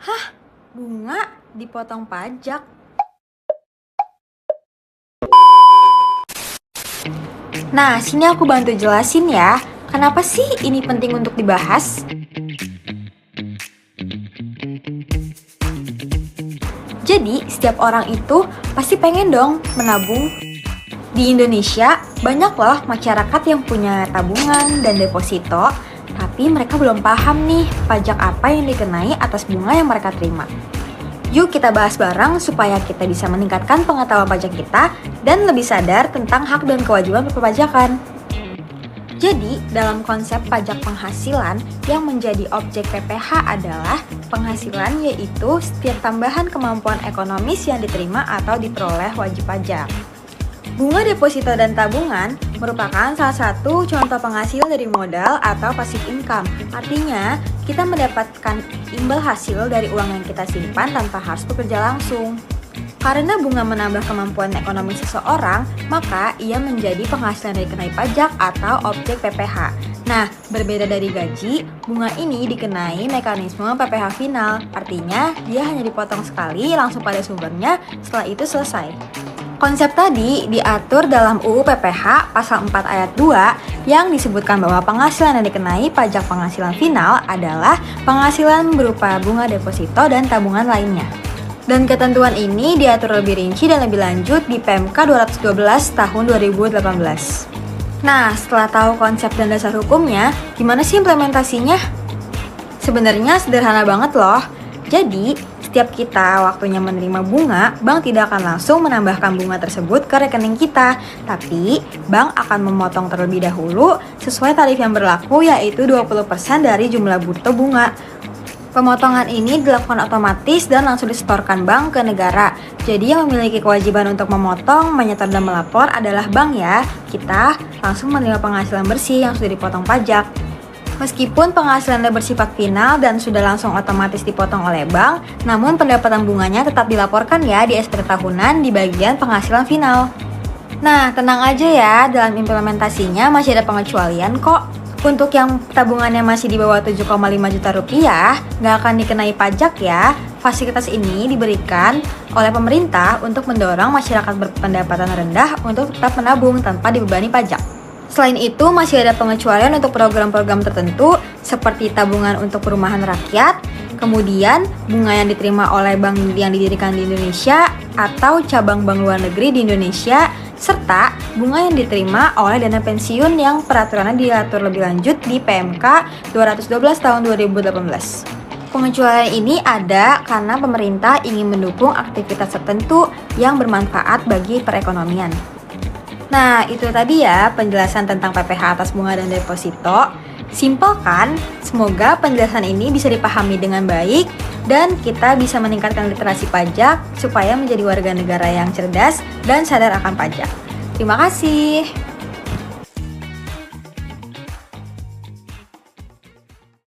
Hah? Bunga dipotong pajak? Nah, sini aku bantu jelasin ya. Kenapa sih ini penting untuk dibahas? Jadi, setiap orang itu pasti pengen dong menabung. Di Indonesia, banyak loh masyarakat yang punya tabungan dan deposito, tapi mereka belum paham nih pajak apa yang dikenai atas bunga yang mereka terima. Yuk kita bahas bareng supaya kita bisa meningkatkan pengetahuan pajak kita dan lebih sadar tentang hak dan kewajiban perpajakan. Jadi, dalam konsep pajak penghasilan yang menjadi objek PPh adalah penghasilan yaitu setiap tambahan kemampuan ekonomis yang diterima atau diperoleh wajib pajak. Bunga deposito dan tabungan merupakan salah satu contoh penghasilan dari modal atau passive income. Artinya, kita mendapatkan imbal hasil dari uang yang kita simpan tanpa harus bekerja langsung. Karena bunga menambah kemampuan ekonomi seseorang, maka ia menjadi penghasilan yang dikenai pajak atau objek PPh. Nah, berbeda dari gaji, bunga ini dikenai mekanisme PPh final. Artinya, dia hanya dipotong sekali langsung pada sumbernya, setelah itu selesai. Konsep tadi diatur dalam UU PPh pasal 4 ayat 2 yang disebutkan bahwa penghasilan yang dikenai pajak penghasilan final adalah penghasilan berupa bunga deposito dan tabungan lainnya. Dan ketentuan ini diatur lebih rinci dan lebih lanjut di PMK 212 tahun 2018. Nah, setelah tahu konsep dan dasar hukumnya, gimana sih implementasinya? Sebenarnya sederhana banget loh. Jadi, setiap kita waktunya menerima bunga, bank tidak akan langsung menambahkan bunga tersebut ke rekening kita, tapi bank akan memotong terlebih dahulu sesuai tarif yang berlaku yaitu 20% dari jumlah bruto bunga. Pemotongan ini dilakukan otomatis dan langsung disetorkan bank ke negara. Jadi yang memiliki kewajiban untuk memotong, menyetor dan melapor adalah bank ya. Kita langsung menerima penghasilan bersih yang sudah dipotong pajak. Meskipun penghasilannya bersifat final dan sudah langsung otomatis dipotong oleh bank, namun pendapatan bunganya tetap dilaporkan ya di SPT tahunan di bagian penghasilan final. Nah, tenang aja ya, dalam implementasinya masih ada pengecualian kok. Untuk yang tabungannya masih di bawah 7,5 juta rupiah, nggak akan dikenai pajak ya. Fasilitas ini diberikan oleh pemerintah untuk mendorong masyarakat berpendapatan rendah untuk tetap menabung tanpa dibebani pajak. Selain itu, masih ada pengecualian untuk program-program tertentu seperti tabungan untuk perumahan rakyat, kemudian bunga yang diterima oleh bank yang didirikan di Indonesia atau cabang bank luar negeri di Indonesia, serta bunga yang diterima oleh dana pensiun yang peraturannya diatur lebih lanjut di PMK 212 tahun 2018. Pengecualian ini ada karena pemerintah ingin mendukung aktivitas tertentu yang bermanfaat bagi perekonomian. Nah, itu tadi ya penjelasan tentang PPh atas bunga dan deposito. Simpel kan? Semoga penjelasan ini bisa dipahami dengan baik dan kita bisa meningkatkan literasi pajak supaya menjadi warga negara yang cerdas dan sadar akan pajak. Terima kasih.